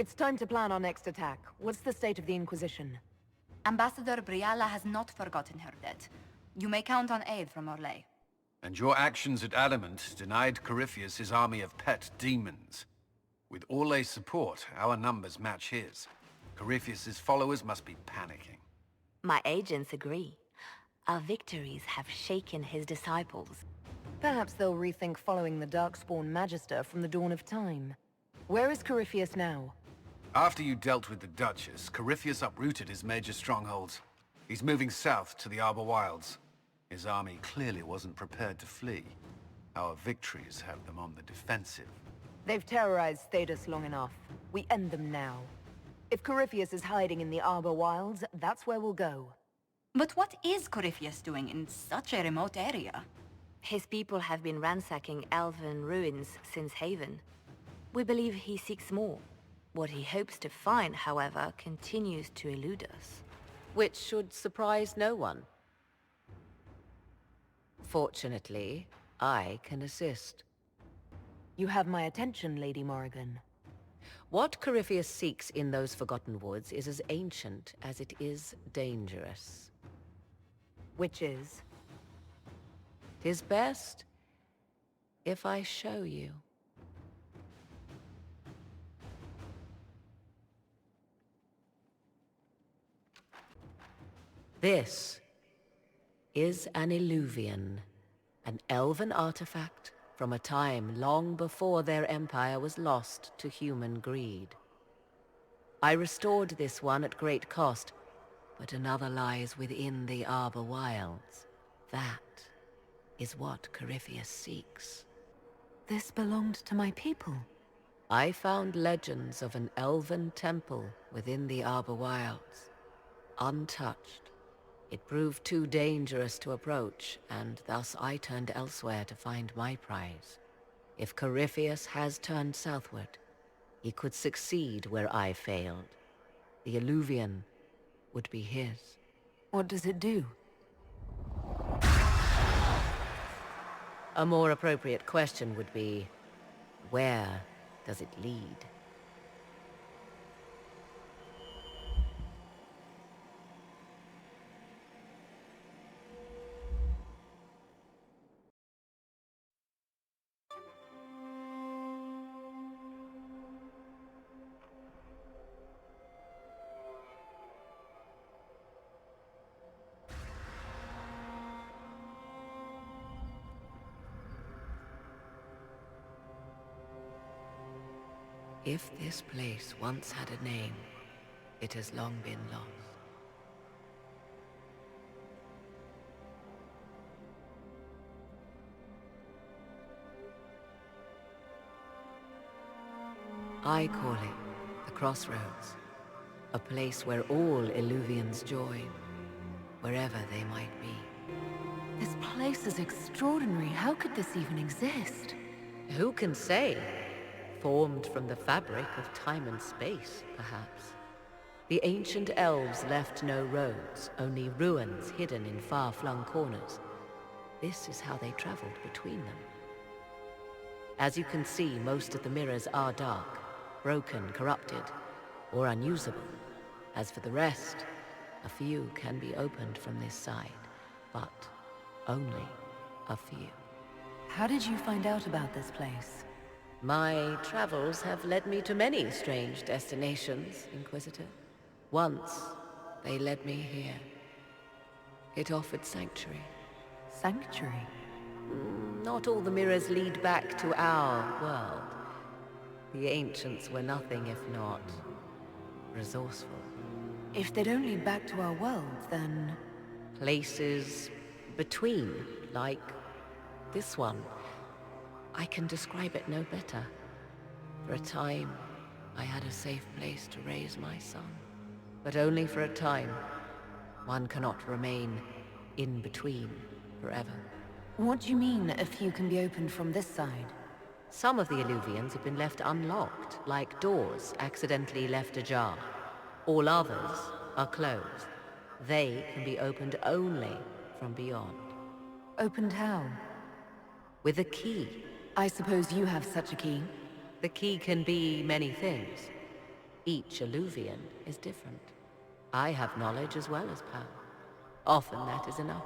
It's time to plan our next attack. What's the state of the Inquisition? Ambassador Briala has not forgotten her debt. You may count on aid from Orlais. And your actions at Adamant denied Corypheus his army of pet demons. With Orlais' support, our numbers match his. Corypheus' followers must be panicking. My agents agree. Our victories have shaken his disciples. Perhaps they'll rethink following the Darkspawn Magister from the dawn of time. Where is Corypheus now? After you dealt with the Duchess, Corypheus uprooted his major strongholds. He's moving south to the Arbour Wilds. His army clearly wasn't prepared to flee. Our victories have them on the defensive. They've terrorized Thedas long enough. We end them now. If Corypheus is hiding in the Arbour Wilds, that's where we'll go. But what is Corypheus doing in such a remote area? His people have been ransacking elven ruins since Haven. We believe he seeks more. What he hopes to find, however, continues to elude us. Which should surprise no one. Fortunately, I can assist. You have my attention, Lady Morrigan. What Corypheus seeks in those Forgotten Woods is as ancient as it is dangerous. Which is? 'Tis best if I show you. This is an Illuvian, an elven artifact from a time long before their empire was lost to human greed. I restored this one at great cost, but another lies within the Arbour Wilds. That is what Corypheus seeks. This belonged to my people. I found legends of an elven temple within the Arbour Wilds, untouched. It proved too dangerous to approach, and thus I turned elsewhere to find my prize. If Corypheus has turned southward, he could succeed where I failed. The Illuvian would be his. What does it do? A more appropriate question would be, where does it lead? If this place once had a name, it has long been lost. I call it the Crossroads, a place where all Illuvians join, wherever they might be. This place is extraordinary. How could this even exist? Who can say? Formed from the fabric of time and space, perhaps. The ancient elves left no roads, only ruins hidden in far-flung corners. This is how they traveled between them. As you can see, most of the mirrors are dark, broken, corrupted, or unusable. As for the rest, a few can be opened from this side, but only a few. How did you find out about this place? My travels have led me to many strange destinations, Inquisitor. Once, they led me here. It offered sanctuary. Sanctuary? Not all the mirrors lead back to our world. The ancients were nothing if not resourceful. If they don't lead back to our world, then... Places between, like this one. I can describe it no better. For a time, I had a safe place to raise my son. But only for a time. One cannot remain in between forever. What do you mean, a few can be opened from this side? Some of the Illuvians have been left unlocked, like doors accidentally left ajar. All others are closed. They can be opened only from beyond. Opened how? With a key. I suppose you have such a key? The key can be many things. Each Eluvian is different. I have knowledge as well as power. Often that is enough.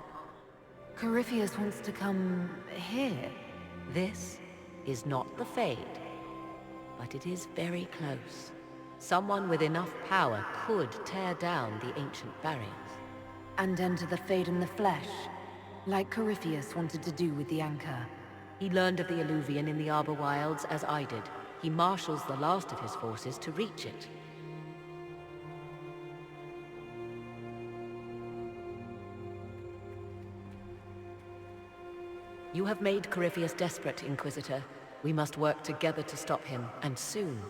Corypheus wants to come here. This is not the Fade, but it is very close. Someone with enough power could tear down the ancient barriers. And enter the Fade in the flesh, like Corypheus wanted to do with the Anchor. He learned of the Eluvian in the Arbour Wilds as I did. He marshals the last of his forces to reach it. You have made Corypheus desperate, Inquisitor. We must work together to stop him, and soon.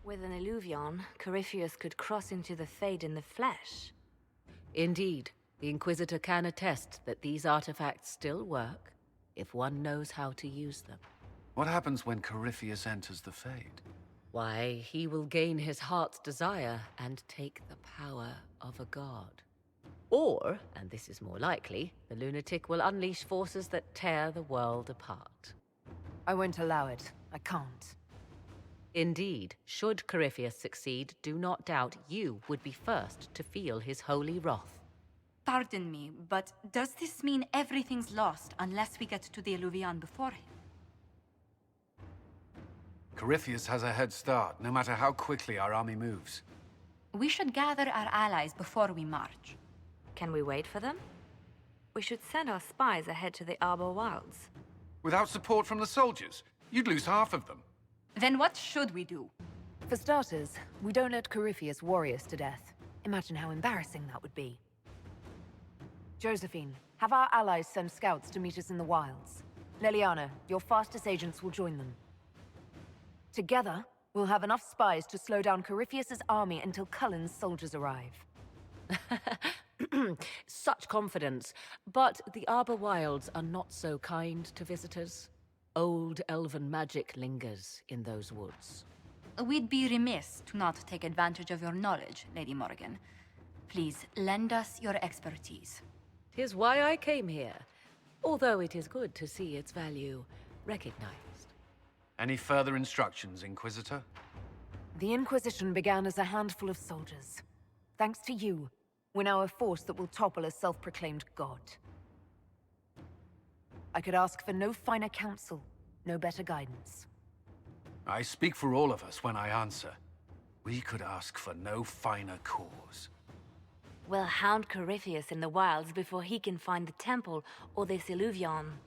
With an Eluvian, Corypheus could cross into the Fade in the flesh. Indeed, the Inquisitor can attest that these artifacts still work, if one knows how to use them. What happens when Corypheus enters the Fade? Why, he will gain his heart's desire and take the power of a god. Or, and this is more likely, the lunatic will unleash forces that tear the world apart. I won't allow it. I can't. Indeed, should Corypheus succeed, do not doubt you would be first to feel his holy wrath. Pardon me, but does this mean everything's lost unless we get to the Eluvian before him? Corypheus has a head start, no matter how quickly our army moves. We should gather our allies before we march. Can we wait for them? We should send our spies ahead to the Arbour Wilds. Without support from the soldiers, you'd lose half of them. Then what should we do? For starters, we don't let Corypheus worry us to death. Imagine how embarrassing that would be. Josephine, have our allies send scouts to meet us in the wilds. Leliana, your fastest agents will join them. Together, we'll have enough spies to slow down Corypheus's army until Cullen's soldiers arrive. Such confidence. But the Arbour Wilds are not so kind to visitors. Old elven magic lingers in those woods. We'd be remiss to not take advantage of your knowledge, Lady Morrigan. Please, lend us your expertise. 'Tis why I came here, although it is good to see its value recognized. Any further instructions, Inquisitor? The Inquisition began as a handful of soldiers. Thanks to you, we're now a force that will topple a self-proclaimed god. I could ask for no finer counsel, no better guidance. I speak for all of us when I answer. We could ask for no finer cause. We'll hound Corypheus in the wilds before he can find the temple or this Eluvian.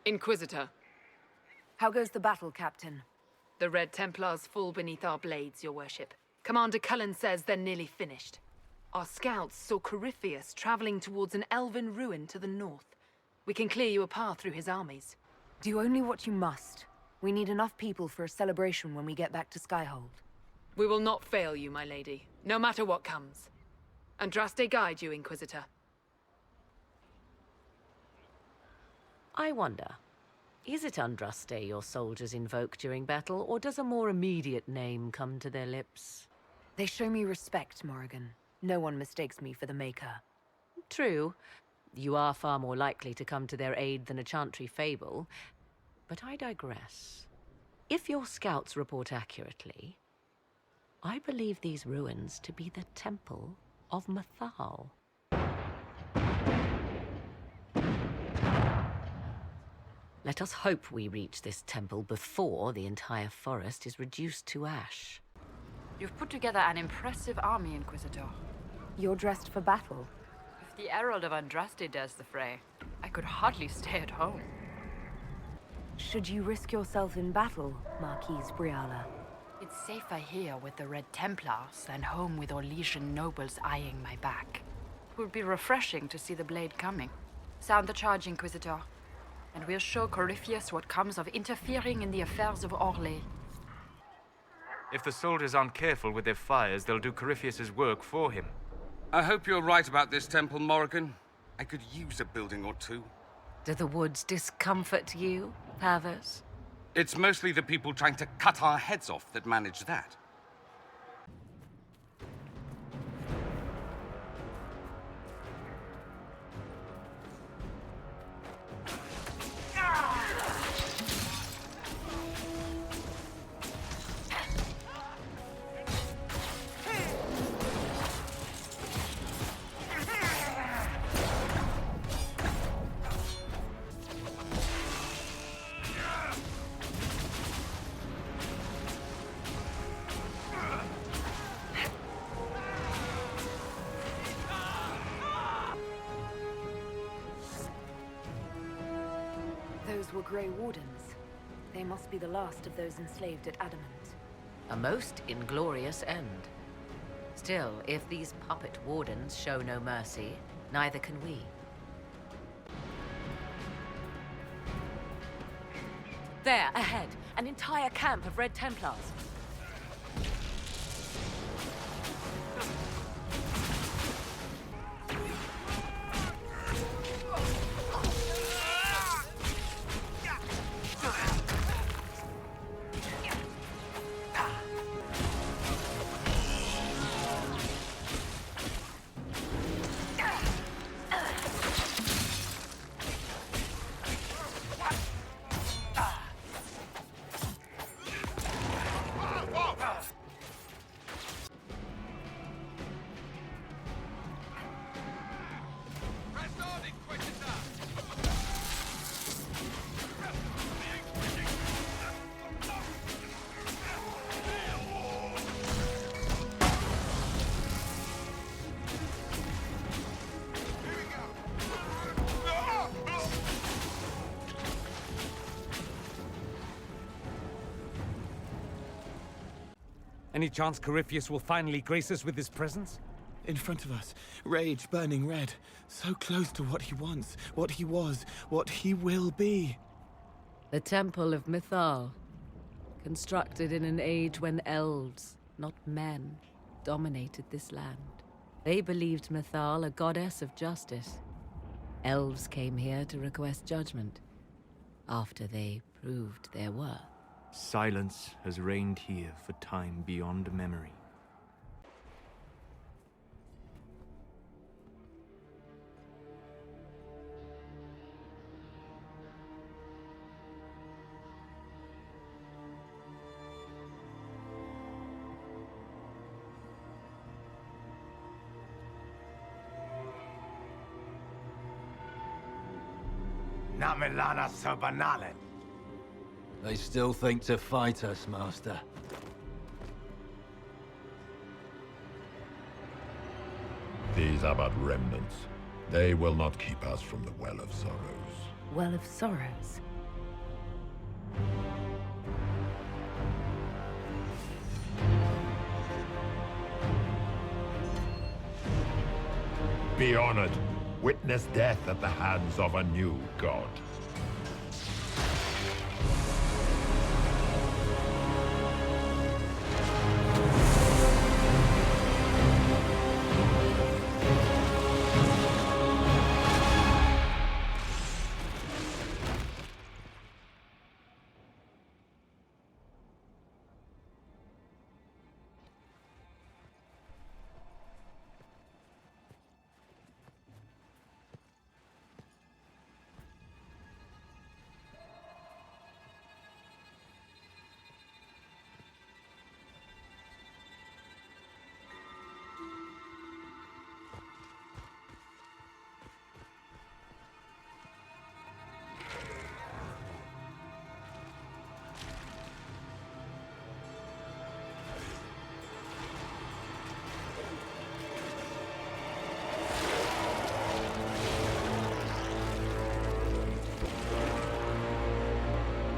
Inquisitor, How goes the battle, Captain? the Red Templars fall beneath our blades, your worship. Commander Cullen says they're nearly finished. Our scouts saw Corypheus traveling towards an elven ruin to the north. We can clear you a path through his armies. Do only what you must. We need enough people for a celebration when we get back to Skyhold. We will not fail you, my lady, no matter what comes. Andraste guide you, Inquisitor. I wonder, is it Andraste your soldiers invoke during battle, or does a more immediate name come to their lips? They show me respect, Morrigan. No one mistakes me for the Maker. True. You are far more likely to come to their aid than a chantry fable. But I digress. If your scouts report accurately, I believe these ruins to be the Temple of Mythal. Let us hope we reach this temple before the entire forest is reduced to ash. You've put together an impressive army, Inquisitor. You're dressed for battle. If the Herald of Andraste does the fray, I could hardly stay at home. Should you risk yourself in battle, Marquise Briala? It's safer here with the Red Templars than home with Orlesian nobles eyeing my back. It would be refreshing to see the blade coming. Sound the charge, Inquisitor, and we'll show Corypheus what comes of interfering in the affairs of Orlais. If the soldiers aren't careful with their fires, they'll do Corypheus's work for him. I hope you're right about this temple, Morrigan. I could use a building or two. Do the woods discomfort you, Pavos? It's mostly the people trying to cut our heads off that manage that. Those were Grey Wardens. They must be the last of those enslaved at Adamant. A most inglorious end. Still, if these puppet wardens show no mercy, neither can we. There, ahead, an entire camp of Red Templars. Any chance Corypheus will finally grace us with his presence? In front of us, rage burning red. So close to what he wants, what he was, what he will be. The Temple of Mythal. Constructed in an age when elves, not men, dominated this land. They believed Mythal a goddess of justice. Elves came here to request judgment, after they proved their worth. Silence has reigned here for time beyond memory. Namilana Sobanalen. They still think to fight us, Master. These are but remnants. They will not keep us from the Well of Sorrows. Well of Sorrows? Be honored. Witness death at the hands of a new god.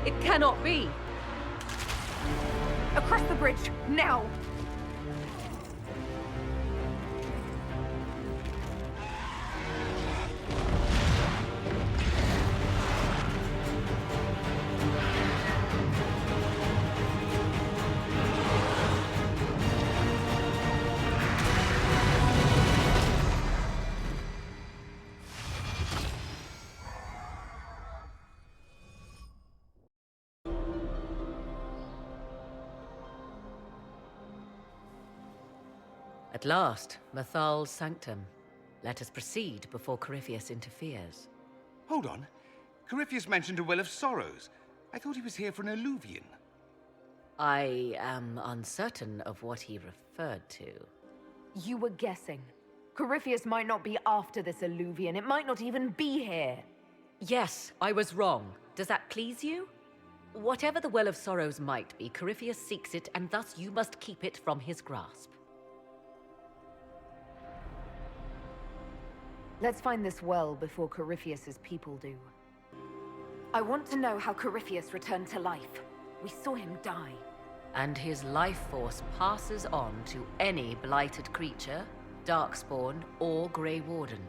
It cannot be! Across the bridge, now! At last, Mythal's sanctum. Let us proceed before Corypheus interferes. Hold on. Corypheus mentioned a Well of Sorrows. I thought he was here for an alluvion. I am uncertain of what he referred to. You were guessing. Corypheus might not be after this alluvion. It might not even be here. Yes, I was wrong. Does that please you? Whatever the Well of Sorrows might be, Corypheus seeks it, and thus you must keep it from his grasp. Let's find this well before Corypheus's people do. I want to know how Corypheus returned to life. We saw him die. And his life force passes on to any blighted creature, darkspawn, or Grey Warden.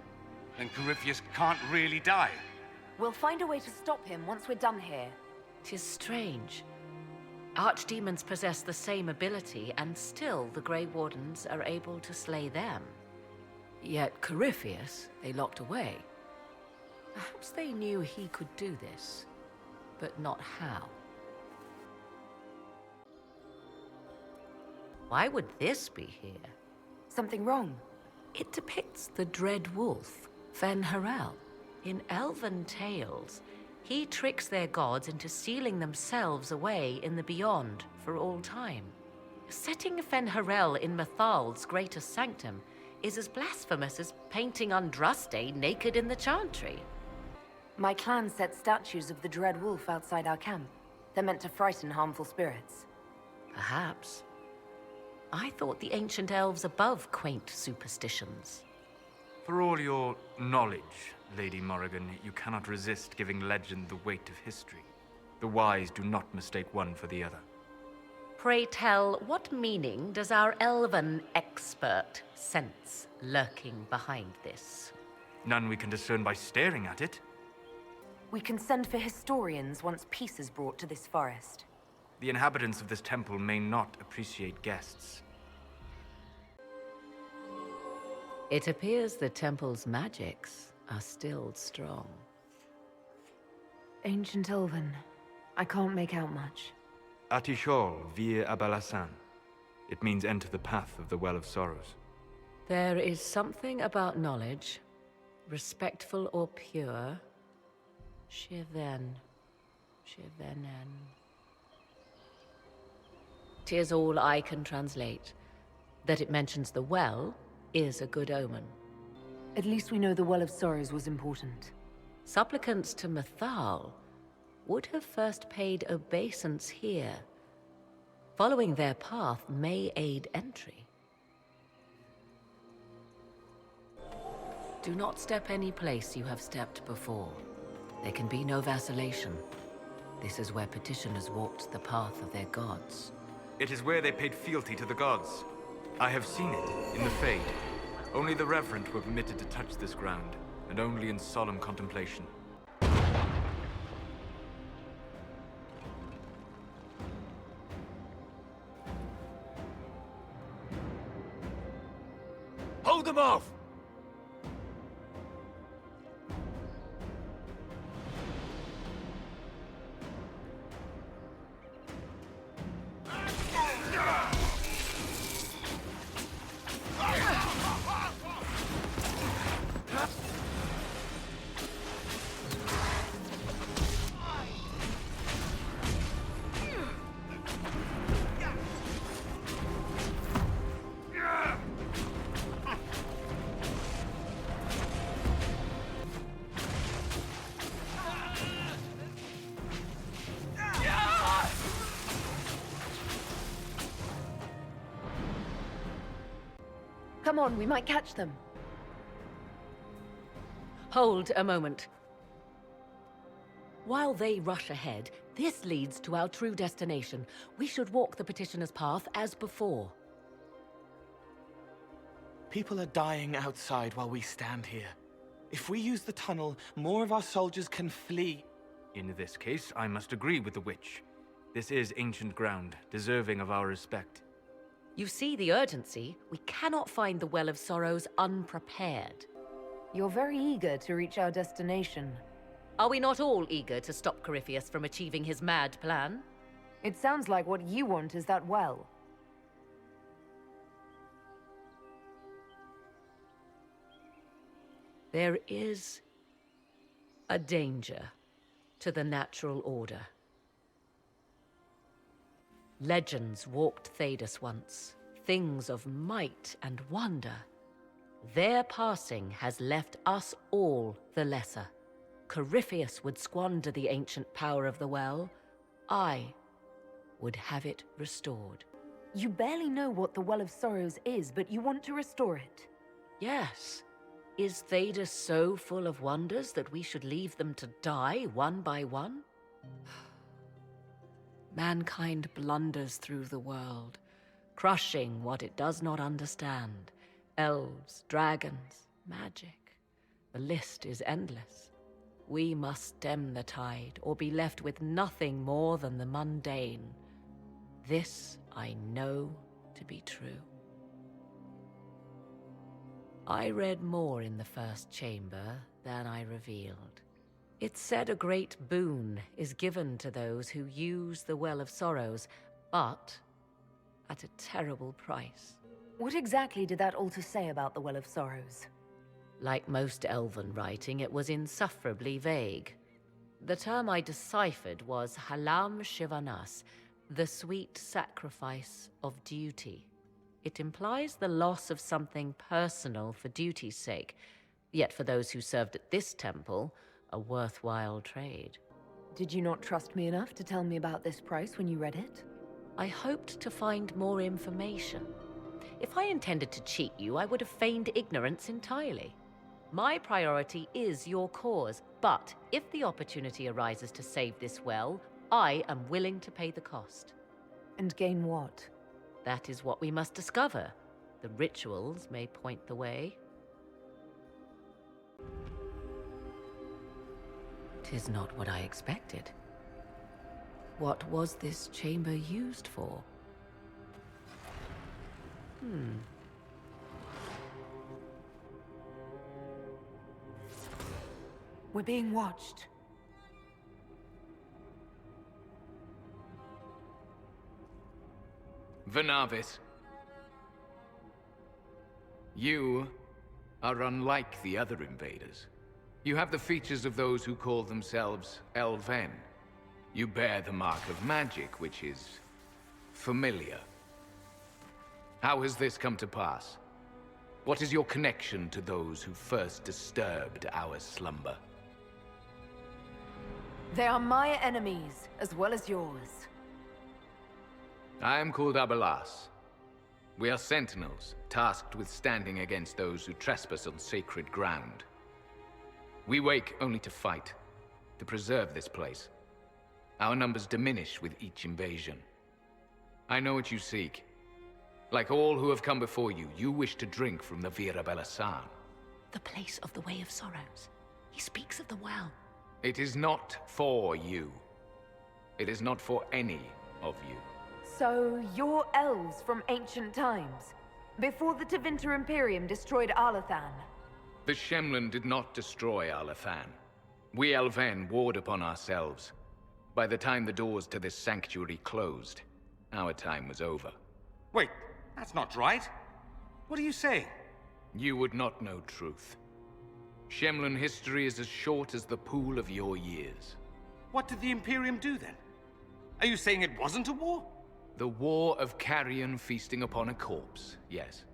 Then Corypheus can't really die. We'll find a way to stop him once we're done here. 'Tis strange. Archdemons possess the same ability, and still the Grey Wardens are able to slay them. Yet Corypheus, they locked away. Perhaps they knew he could do this, but not how. Why would this be here? Something wrong? It depicts the Dread Wolf, Fen-Harel. In elven tales, he tricks their gods into sealing themselves away in the beyond for all time. Setting Fen-Harel in Mythal's greatest sanctum is as blasphemous as painting Andraste naked in the chantry. My clan set statues of the Dread Wolf outside our camp. They're meant to frighten harmful spirits. Perhaps. I thought the ancient elves above quaint superstitions. For all your knowledge, Lady Morrigan, you cannot resist giving legend the weight of history. The wise do not mistake one for the other. Pray tell, what meaning does our elven expert sense lurking behind this? None we can discern by staring at it. We can send for historians once peace is brought to this forest. The inhabitants of this temple may not appreciate guests. It appears the temple's magics are still strong. Ancient Elven. I can't make out much. Atishol vir Abalasan. It means enter the path of the Well of Sorrows. There is something about knowledge, respectful or pure. Shivenen. 'Tis all I can translate. That it mentions the well is a good omen. At least we know the Well of Sorrows was important. Supplicants to Mythal would have first paid obeisance here. Following their path may aid entry. Do not step any place you have stepped before. There can be no vacillation. This is where petitioners walked the path of their gods. It is where they paid fealty to the gods. I have seen it in the Fade. Only the reverent were permitted to touch this ground, and only in solemn contemplation. Hold them off! Come on, we might catch them. Hold a moment. While they rush ahead, this leads to our true destination. We should walk the petitioner's path as before. People are dying outside while we stand here. If we use the tunnel, more of our soldiers can flee. In this case, I must agree with the witch. This is ancient ground, deserving of our respect. You see the urgency? We cannot find the Well of Sorrows unprepared. You're very eager to reach our destination. Are we not all eager to stop Corypheus from achieving his mad plan? It sounds like what you want is that well. There is a danger to the natural order. Legends walked Thedas once, things of might and wonder. Their passing has left us all the lesser. Corypheus would squander the ancient power of the well. I would have it restored. You barely know what the Well of Sorrows is, but you want to restore it. Yes. Is Thedas so full of wonders that we should leave them to die one by one? Mankind blunders through the world, crushing what it does not understand. Elves, dragons, magic. The list is endless. We must stem the tide, or be left with nothing more than the mundane. This I know to be true. I read more in the first chamber than I revealed. It said a great boon is given to those who use the Well of Sorrows, but at a terrible price. What exactly did that altar say about the Well of Sorrows? Like most elven writing, it was insufferably vague. The term I deciphered was Halam Shivanas, the sweet sacrifice of duty. It implies the loss of something personal for duty's sake, yet for those who served at this temple, a worthwhile trade. Did you not trust me enough to tell me about this price when you read it? I hoped to find more information. If I intended to cheat you, I would have feigned ignorance entirely. My priority is your cause, but if the opportunity arises to save this well, I am willing to pay the cost. And gain what? That is what we must discover. The rituals may point the way. 'Tis not what I expected. What was this chamber used for? We're being watched. Venavis, you are unlike the other invaders. You have the features of those who call themselves elven. You bear the mark of magic, which is familiar. How has this come to pass? What is your connection to those who first disturbed our slumber? They are my enemies, as well as yours. I am called Abelas. We are sentinels, tasked with standing against those who trespass on sacred ground. We wake only to fight, to preserve this place. Our numbers diminish with each invasion. I know what you seek. Like all who have come before you, you wish to drink from the Vira Belasan. The place of the Way of Sorrows. He speaks of the well. It is not for you. It is not for any of you. So, you're elves from ancient times, before the Tevinter Imperium destroyed Arlathan. The Shemlen did not destroy Arlathan. We Elven warred upon ourselves. By the time the doors to this sanctuary closed, our time was over. Wait, that's not right. What are you saying? You would not know truth. Shemlen history is as short as the pool of your years. What did the Imperium do then? Are you saying it wasn't a war? The war of carrion feasting upon a corpse, yes.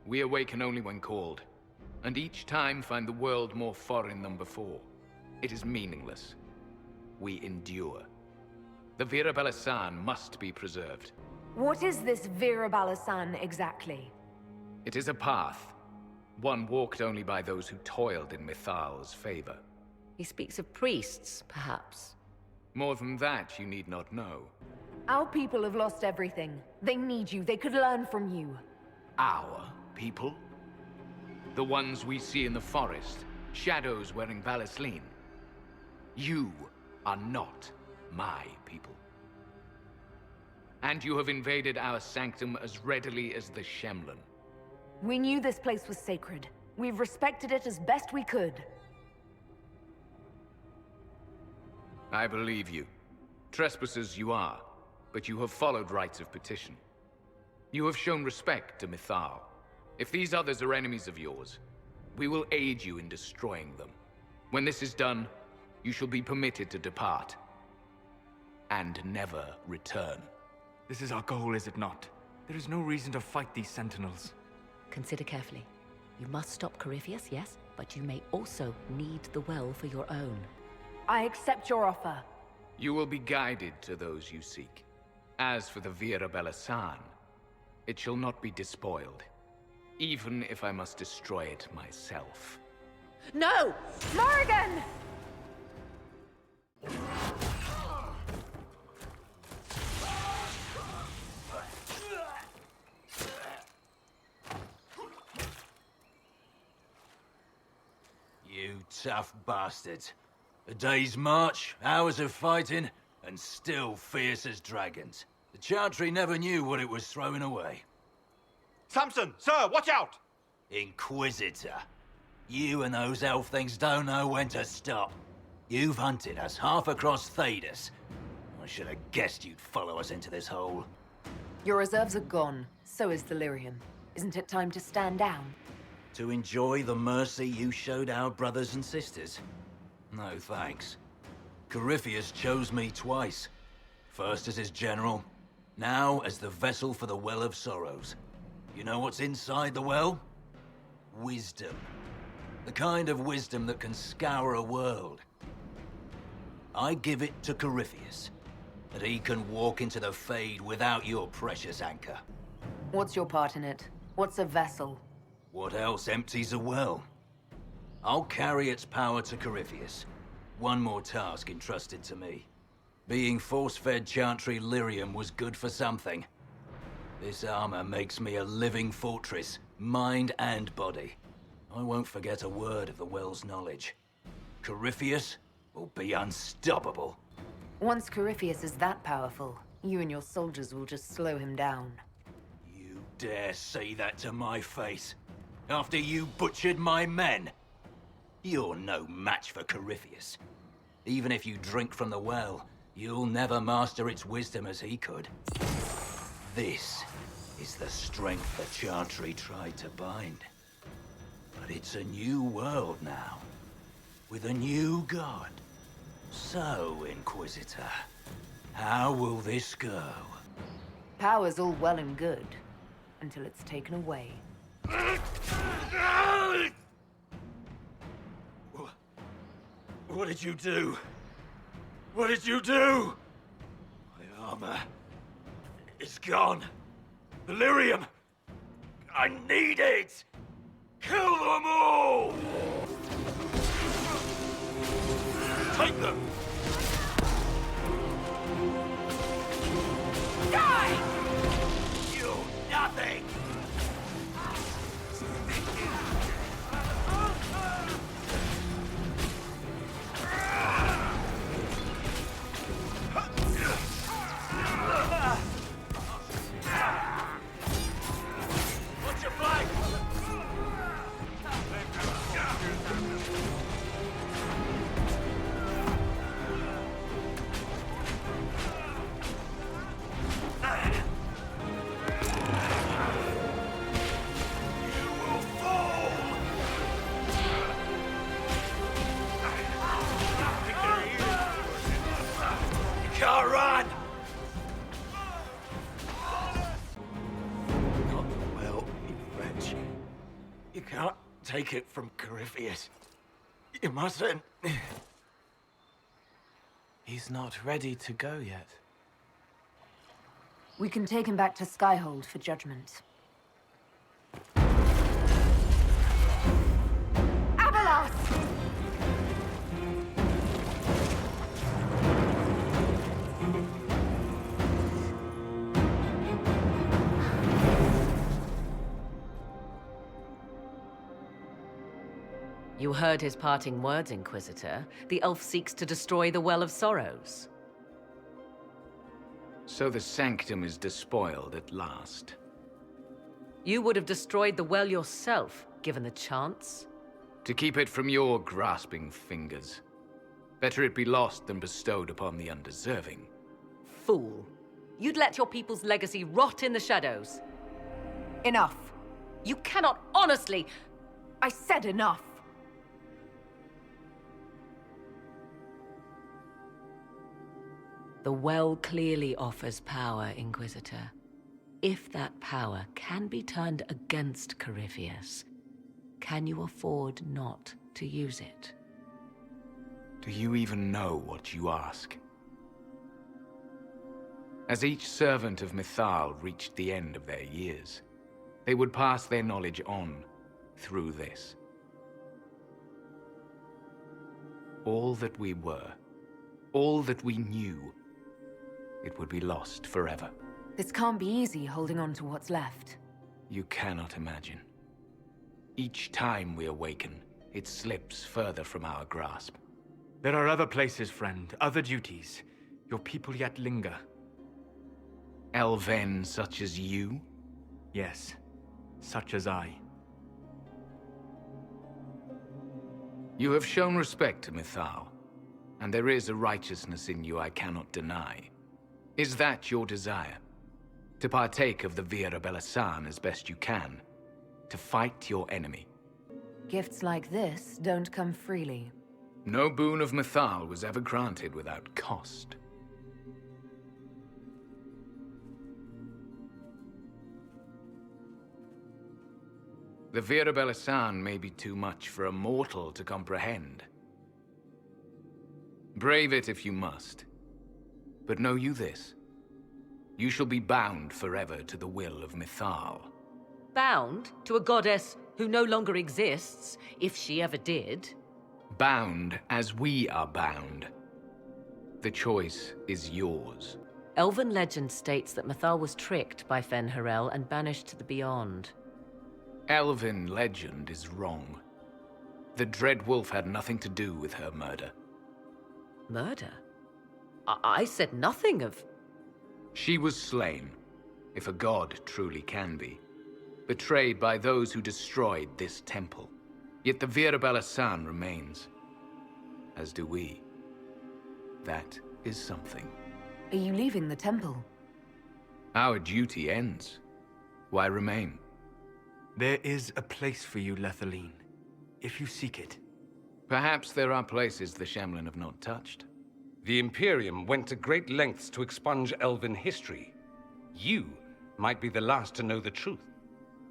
We awaken only when called, and each time find the world more foreign than before. It is meaningless. We endure. The Vira Belasan must be preserved. What is this Vira Belasan exactly? It is a path. One walked only by those who toiled in Mythal's favor. He speaks of priests, perhaps. More than that, you need not know. Our people have lost everything. They need you. They could learn from you. Our people? The ones we see in the forest, shadows wearing Valisleen. You are not my people. And you have invaded our sanctum as readily as the Shemlen. We knew this place was sacred. We've respected it as best we could. I believe you. Trespassers you are, but you have followed rites of petition. You have shown respect to Mythal. If these others are enemies of yours, we will aid you in destroying them. When this is done, you shall be permitted to depart. And never return. This is our goal, is it not? There is no reason to fight these sentinels. Consider carefully. You must stop Corypheus, yes, but you may also need the well for your own. I accept your offer. You will be guided to those you seek. As for the Vira Belasan, it shall not be despoiled, even if I must destroy it myself. No! Morrigan! You tough bastards. A day's march, hours of fighting, and still fierce as dragons. The Chantry never knew what it was throwing away. Samson! Sir, watch out! Inquisitor. You and those elf things don't know when to stop. You've hunted us half across Thedas. I should have guessed you'd follow us into this hole. Your reserves are gone. So is Delirium. Isn't it time to stand down? To enjoy the mercy you showed our brothers and sisters? No thanks. Corypheus chose me twice. First as his general, now as the vessel for the Well of Sorrows. You know what's inside the well? Wisdom. The kind of wisdom that can scour a world. I give it to Corypheus, that he can walk into the Fade without your precious anchor. What's your part in it? What's a vessel? What else empties a well? I'll carry its power to Corypheus. One more task entrusted to me. Being force-fed Chantry lyrium was good for something. This armor makes me a living fortress, mind and body. I won't forget a word of the well's knowledge. Corypheus will be unstoppable. Once Corypheus is that powerful, you and your soldiers will just slow him down. You dare say that to my face? After you butchered my men? You're no match for Corypheus. Even if you drink from the well, you'll never master its wisdom as he could. This is the strength the Chantry tried to bind. But it's a new world now, with a new god. So, Inquisitor, how will this go? Power's all well and good, until it's taken away. What did you do? What did you do? My armor is gone. Delirium! I need it! Kill them all! Take them! Die! You're nothing! nothing! What's your flank? Can't run! Not well, you wretch. You can't take it from Corypheus. You mustn't. He's not ready to go yet. We can take him back to Skyhold for judgment. Abelas! You heard his parting words, Inquisitor. The elf seeks to destroy the Well of Sorrows. So the sanctum is despoiled at last. You would have destroyed the well yourself, given the chance. To keep it from your grasping fingers. Better it be lost than bestowed upon the undeserving. Fool. You'd let your people's legacy rot in the shadows. Enough. You cannot honestly... I said enough. The well clearly offers power, Inquisitor. If that power can be turned against Corypheus, can you afford not to use it? Do you even know what you ask? As each servant of Mythal reached the end of their years, they would pass their knowledge on through this. All that we were, all that we knew, it would be lost forever. This can't be easy, holding on to what's left. You cannot imagine. Each time we awaken, it slips further from our grasp. There are other places, friend, other duties. Your people yet linger. Elven such as you? Yes, such as I. You have shown respect to Mythal, and there is a righteousness in you I cannot deny. Is that your desire? To partake of the Vira Belasan as best you can? To fight your enemy? Gifts like this don't come freely. No boon of Mythal was ever granted without cost. The Vira Belasan may be too much for a mortal to comprehend. Brave it if you must. But know you this. You shall be bound forever to the will of Mythal. Bound to a goddess who no longer exists, if she ever did. Bound as we are bound. The choice is yours. Elven legend states that Mythal was tricked by Fen'Harel and banished to the Beyond. Elven legend is wrong. The Dread Wolf had nothing to do with her murder. Murder? I said nothing of... She was slain, if a god truly can be. Betrayed by those who destroyed this temple. Yet the Vira Belasan remains. As do we. That is something. Are you leaving the temple? Our duty ends. Why remain? There is a place for you, Lethaline, if you seek it. Perhaps there are places the Shemlin have not touched. The Imperium went to great lengths to expunge elven history. You might be the last to know the truth.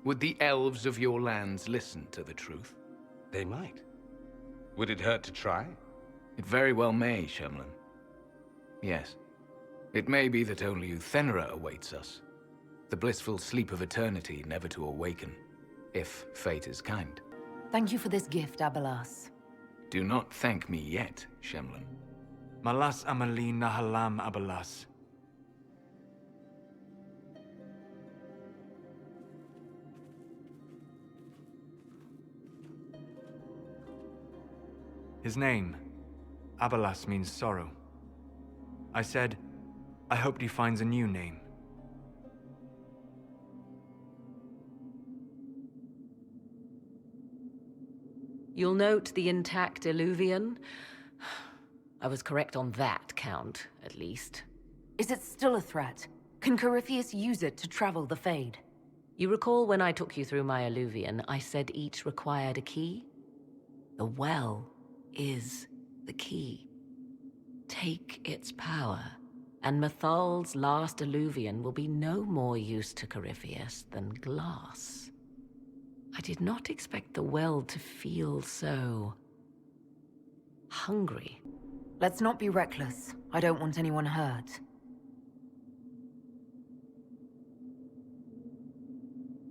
Would the elves of your lands listen to the truth? They might. Would it hurt to try? It very well may, Shemlin. Yes. It may be that only Uthenera awaits us. The blissful sleep of eternity, never to awaken, if fate is kind. Thank you for this gift, Abelas. Do not thank me yet, Shemlin. Malas Amalin Nahalam Abalas. His name, Abalas, means sorrow. I said, I hoped he finds a new name. You'll note the intact eluvian. I was correct on that count, at least. Is it still a threat? Can Corypheus use it to travel the Fade? You recall when I took you through my eluvian, I said each required a key? The well is the key. Take its power, and Mythal's last eluvian will be no more use to Corypheus than glass. I did not expect the well to feel so hungry. Let's not be reckless. I don't want anyone hurt.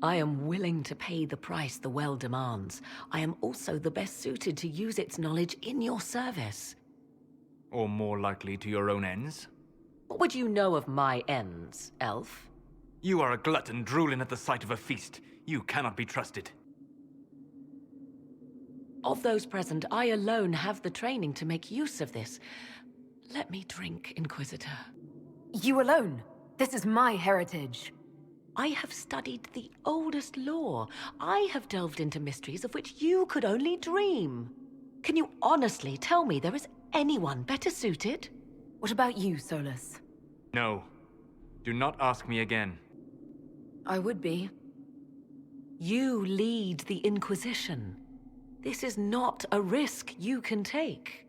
I am willing to pay the price the well demands. I am also the best suited to use its knowledge in your service. Or more likely to your own ends? What would you know of my ends, elf? You are a glutton drooling at the sight of a feast. You cannot be trusted. Of those present, I alone have the training to make use of this. Let me drink, Inquisitor. You alone? This is my heritage. I have studied the oldest lore. I have delved into mysteries of which you could only dream. Can you honestly tell me there is anyone better suited? What about you, Solus? No. Do not ask me again. I would be. You lead the Inquisition. This is not a risk you can take.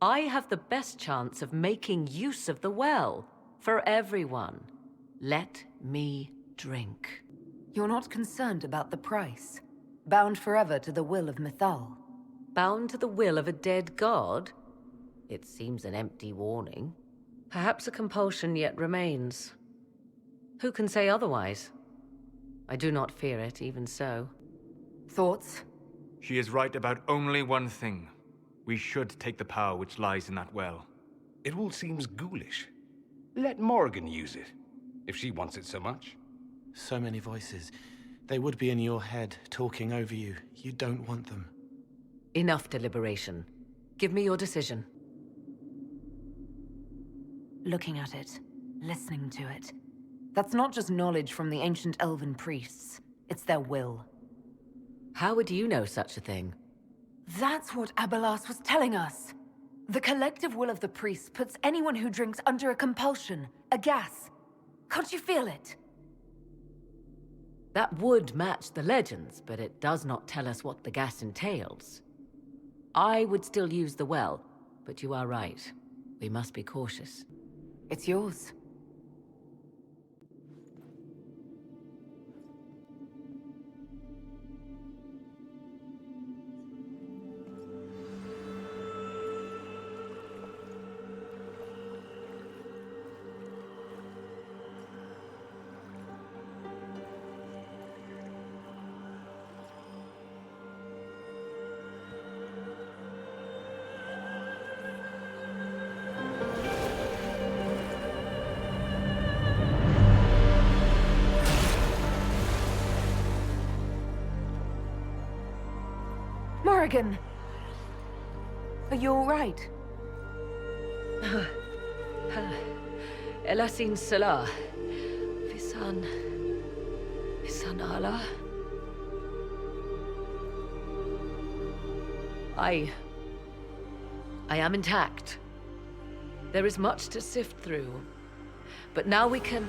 I have the best chance of making use of the well for everyone. Let me drink. You're not concerned about the price? Bound forever to the will of Mythal? Bound to the will of a dead god? It seems an empty warning. Perhaps a compulsion yet remains. Who can say otherwise? I do not fear it, even so. Thoughts? She is right about only one thing. We should take the power which lies in that well. It all seems ghoulish. Let Morrigan use it, if she wants it so much. So many voices. They would be in your head, talking over you. You don't want them. Enough deliberation. Give me your decision. Looking at it, listening to it. That's not just knowledge from the ancient elven priests. It's their will. How would you know such a thing? That's what Abalas was telling us. The collective will of the priests puts anyone who drinks under a compulsion, a gas. Can't you feel it? That would match the legends, but it does not tell us what the gas entails. I would still use the well, but you are right. We must be cautious. It's yours. Morrigan! Are you all right? Elasin Salah. Visan Allah. I am intact. There is much to sift through. But now we can...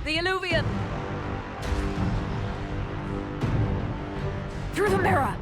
The Illuvian! Through the mirror!